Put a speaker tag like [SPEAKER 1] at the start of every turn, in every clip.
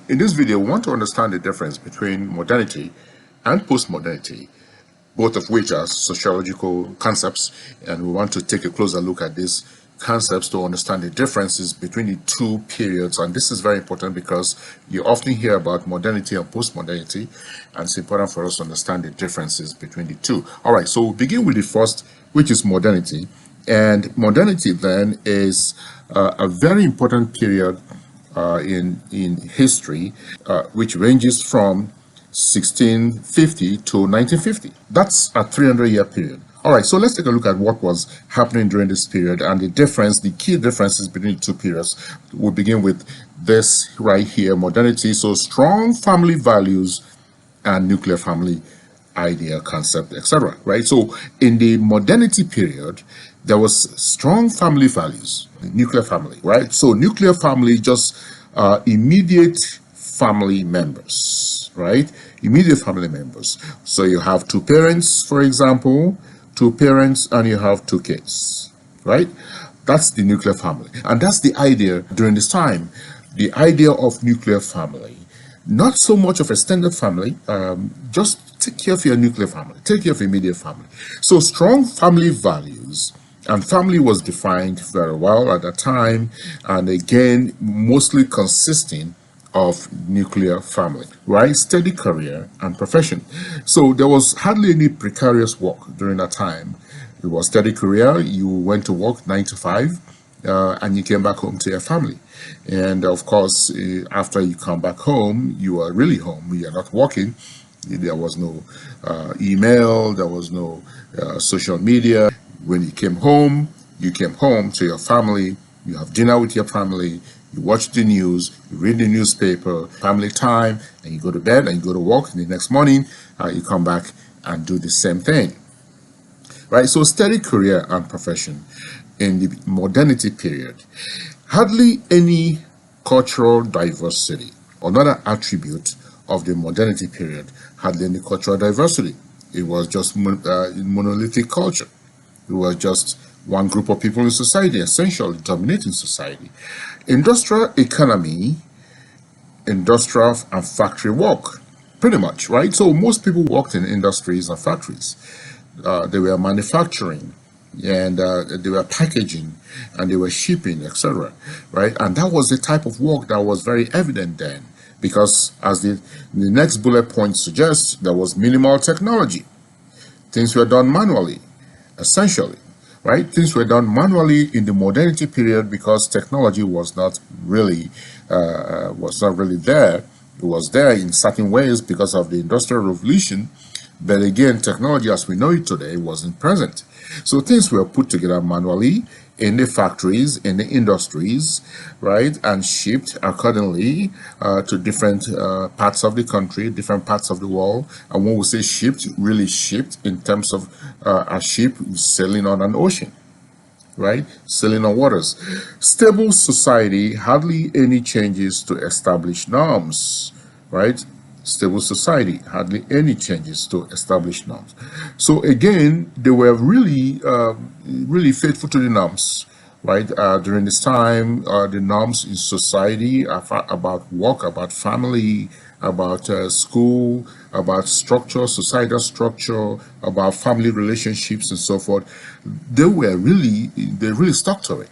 [SPEAKER 1] In this video, we want to understand the difference between modernity and postmodernity, both of which are sociological concepts, and we want to take a closer look at these concepts to understand the differences between the two periods. And this is very important because you often hear about modernity and postmodernity, and it's important for us to understand the differences between the two. All right, so we'll begin with the first, which is modernity. And modernity then is a very important period in history, which ranges from 1650 to 1950. That's a 300-year period. All right, so let's take a look at what was happening during this period and the key differences between the two periods. We'll begin with this right here, modernity. So strong family values and nuclear family idea, concept, etc. Right? So in the modernity period, there was strong family values, nuclear family, right? So nuclear family, just immediate family members, right? Immediate family members. So you have two parents, for example, two parents, and you have two kids, right? That's the nuclear family. And that's the idea during this time, the idea of nuclear family. Not so much of extended family, just take care of your nuclear family, take care of your immediate family. So strong family values, and family was defined very well at that time, and again, mostly consisting of nuclear family, right? Steady career and profession. So there was hardly any precarious work during that time. It was steady career. You went to work 9 to 5, and you came back home to your family. And of course, after you come back home, you are really home. You are not working. There was no email. There was no social media. When you came home to your family. You have dinner with your family. You watch the news, you read the newspaper, family time, and you go to bed and you go to work. And the next morning, you come back and do the same thing. Right? So steady career and profession in the modernity period. Hardly any cultural diversity. Another attribute of the modernity period, hardly any cultural diversity. It was just monolithic culture. It was just one group of people in society, essentially dominating society. Industrial economy, industrial and factory work, pretty much, right? So most people worked in industries and factories. They were manufacturing, and they were packaging, and they were shipping, etc., right? And that was the type of work that was very evident then, because as the next bullet point suggests, there was minimal technology. Things were done manually, essentially, right? Things were done manually in the modernity period because technology was not really there. It was there in certain ways because of the Industrial Revolution, but again, technology as we know it today wasn't present. So things were put together manually in the factories, in the industries, right, and shipped accordingly to different parts of the country, different parts of the world. And when we say shipped, really shipped in terms of a ship sailing on an ocean, right, sailing on waters. Stable society, hardly any changes to established norms, right? Stable society, hardly any changes to established norms. So again, they were really, really faithful to the norms, right? During this time, the norms in society about work, about family, about school, about structure, societal structure, about family relationships and so forth, they really stuck to it,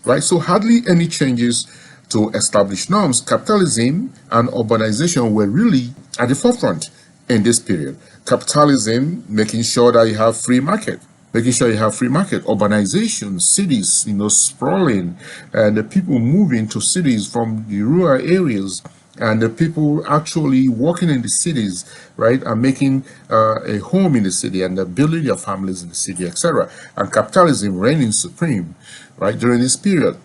[SPEAKER 1] right? So hardly any changes to establish norms. Capitalism and urbanization were really at the forefront in this period. Capitalism, making sure that you have free market, urbanization, cities, sprawling, and the people moving to cities from the rural areas, and the people actually working in the cities, right, and making a home in the city, and building their families in the city, etc. And capitalism reigning supreme, right, during this period.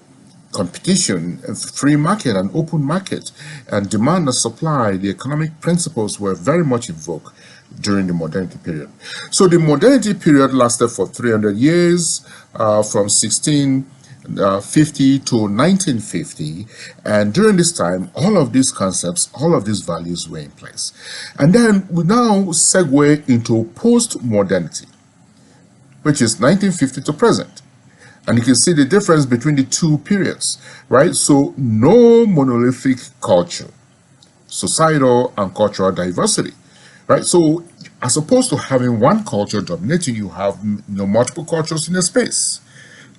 [SPEAKER 1] Competition, free market and open market, and demand and supply, the economic principles were very much in vogue during the modernity period. So the modernity period lasted for 300 years, from 1650 to 1950, and during this time, all of these concepts, all of these values were in place. And then we now segue into post-modernity, which is 1950 to present. And you can see the difference between the two periods, right? So no monolithic culture, societal and cultural diversity, right? So as opposed to having one culture dominating, you have multiple cultures in a space,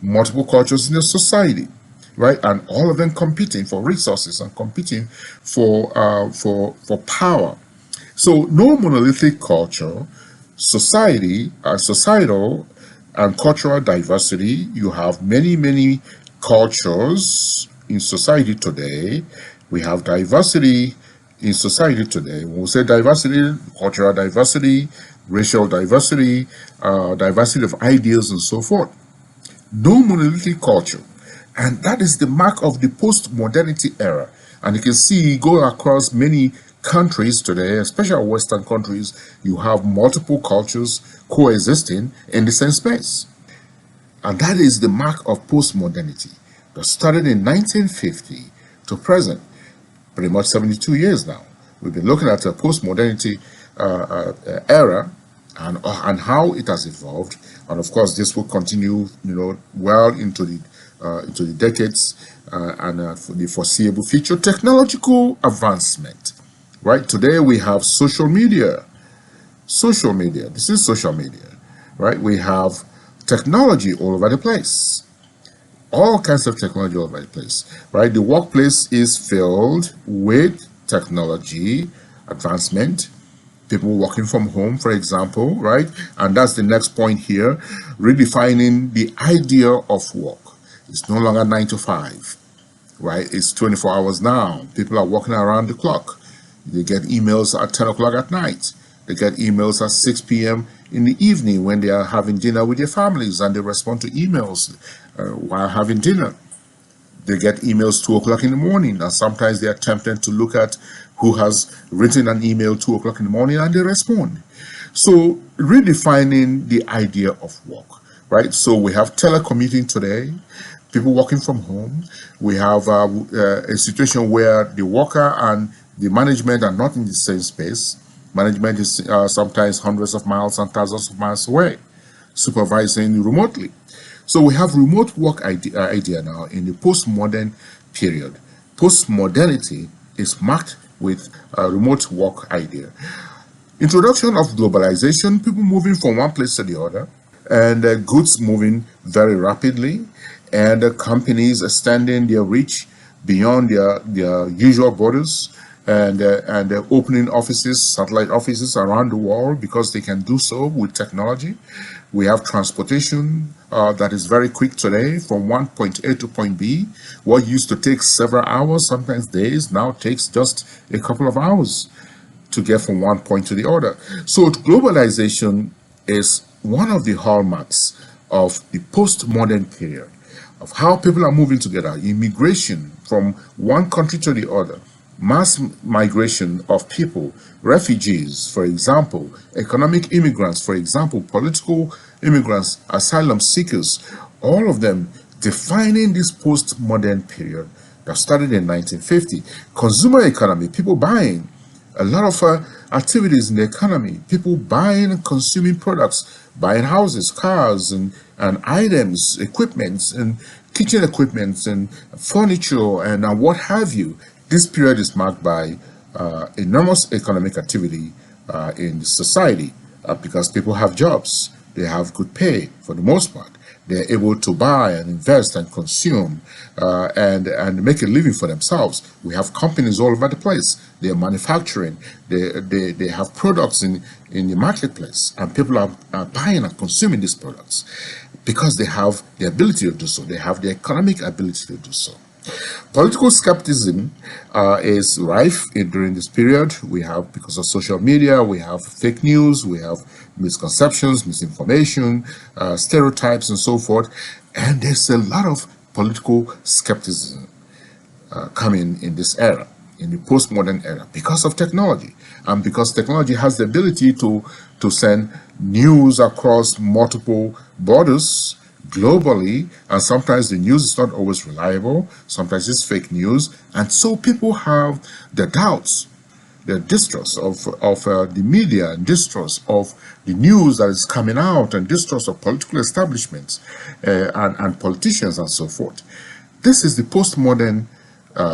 [SPEAKER 1] multiple cultures in a society, right? And all of them competing for resources and competing for power. So no monolithic culture, societal and cultural diversity. You have many cultures in society today. We have diversity in society today. When we say diversity, cultural diversity, racial diversity, diversity of ideas and so forth. No monolithic culture. And that is the mark of the post-modernity era. And you can see, go across many countries today, especially Western countries, you have multiple cultures coexisting in the same space. And that is the mark of post-modernity that started in 1950 to present, pretty much 72 years now. We've been looking at a post-modernity era and how it has evolved. And of course, this will continue, well into the decades and for the foreseeable future. Technological advancement, right? Today we have social media. Social media. This is social media, right? We have technology all over the place. All kinds of technology all over the place, right? The workplace is filled with technology advancement. People working from home, for example, right? And that's the next point here, redefining the idea of work. It's no longer 9 to 5, right? It's 24 hours now. People are working around the clock. They get emails at 10 o'clock at night. They get emails at 6 p.m. in the evening when they are having dinner with their families, and they respond to emails while having dinner. They get emails 2 o'clock in the morning, and sometimes they are tempted to look at who has written an email 2 o'clock in the morning, and they respond. So redefining the idea of work, right? So we have telecommuting today, people working from home. We have a situation where the worker and the management are not in the same space. Management is sometimes hundreds of miles and thousands of miles away, supervising remotely. So we have remote work idea now in the postmodern period. Postmodernity is marked with a remote work idea. Introduction of globalization, people moving from one place to the other, and goods moving very rapidly, and companies extending their reach beyond their usual borders, and opening offices, satellite offices around the world because they can do so with technology. We have transportation that is very quick today from one point A to point B. What used to take several hours, sometimes days, now takes just a couple of hours to get from one point to the other. So globalization is one of the hallmarks of the postmodern period, of how people are moving together, immigration from one country to the other, mass migration of people, refugees, for example, economic immigrants, for example, political immigrants, asylum seekers, all of them defining this postmodern period that started in 1950. Consumer economy, people buying, a lot of activities in the economy, people buying and consuming products, buying houses, cars, and items, equipments, and kitchen equipments, and furniture, and what have you. This period is marked by enormous economic activity in society because people have jobs, they have good pay for the most part. They're able to buy and invest and consume and make a living for themselves. We have companies all over the place. They're manufacturing. They have products in the marketplace, and people are buying and consuming these products because they have the ability to do so. They have the economic ability to do so. Political skepticism is rife during this period. We have, because of social media, we have fake news, we have misconceptions, misinformation, stereotypes, and so forth. And there's a lot of political skepticism coming in this era, in the postmodern era, because of technology. And because technology has the ability to send news across multiple borders, globally, and sometimes the news is not always reliable, sometimes it's fake news, and so people have the doubts, the distrust of the media, and distrust of the news that is coming out, and distrust of political establishments and politicians and so forth. This is the postmodern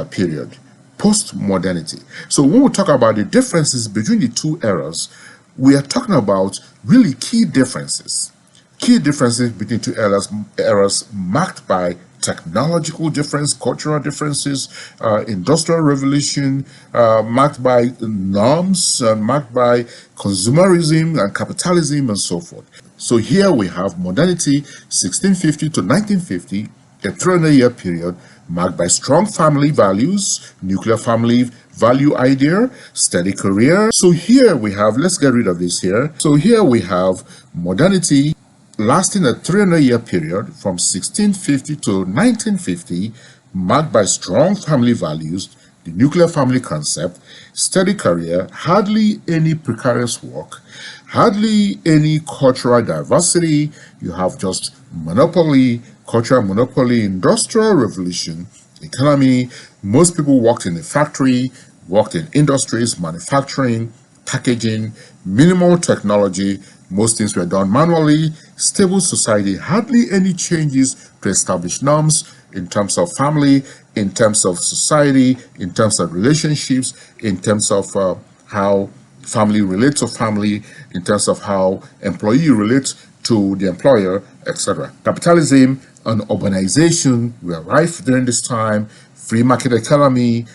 [SPEAKER 1] period, post-modernity. So when we talk about the differences between the two eras, we are talking about really key differences. Key differences between two eras marked by technological difference, cultural differences, industrial revolution, marked by norms, marked by consumerism and capitalism and so forth. So here we have modernity, 1650 to 1950, a 300-year period marked by strong family values, nuclear family value idea, steady career. So here we have, let's get rid of this here. So here we have modernity lasting a 300-year period from 1650 to 1950, marked by strong family values, the nuclear family concept, steady career, hardly any precarious work, hardly any cultural diversity. You have just monopoly, cultural monopoly, industrial revolution, economy. Most people worked in a factory, worked in industries, manufacturing, packaging, minimal technology. Most things were done manually. Stable society, hardly any changes to established norms in terms of family, in terms of society, in terms of relationships, in terms of how family relates to family, in terms of how employee relates to the employer, etc. Capitalism and urbanization were rife during this time. Free market economy,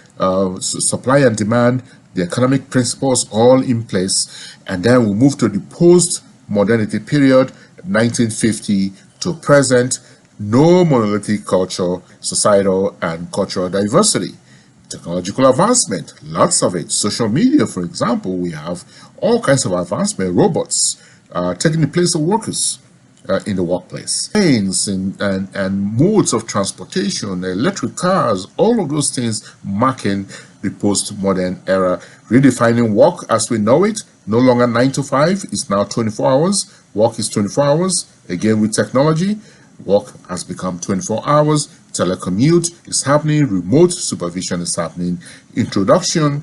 [SPEAKER 1] supply and demand, the economic principles all in place. And then we move to the post-modernity period, 1950 to present. No monolithic culture, societal and cultural diversity. Technological advancement, lots of it. Social media, for example, we have all kinds of advancement. Robots taking the place of workers in the workplace. Trains and modes of transportation, electric cars, all of those things marking the post-modern era, redefining work as we know it. No longer 9 to 5, it's now 24 hours. Work is 24 hours. Again, with technology, work has become 24 hours. Telecommute is happening. Remote supervision is happening. Introduction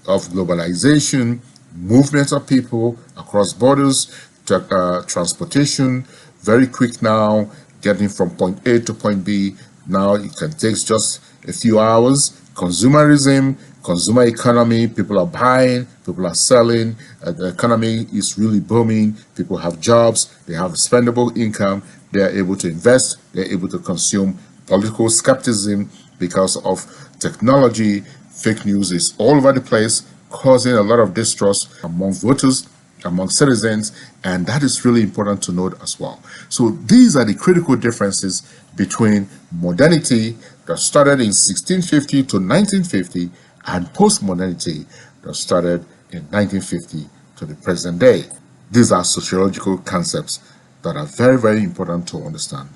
[SPEAKER 1] of globalization, movement of people across borders, transportation, very quick now, getting from point A to point B. Now it can take just a few hours. Consumerism, consumer economy, people are buying, people are selling, the economy is really booming, people have jobs, they have spendable income, they are able to invest, they're able to consume. Political skepticism because of technology, fake news is all over the place, causing a lot of distrust among voters, among citizens, and that is really important to note as well. So these are the critical differences between modernity that started in 1650 to 1950 and post-modernity that started in 1950 to the present day. These are sociological concepts that are very, very important to understand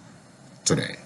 [SPEAKER 1] today.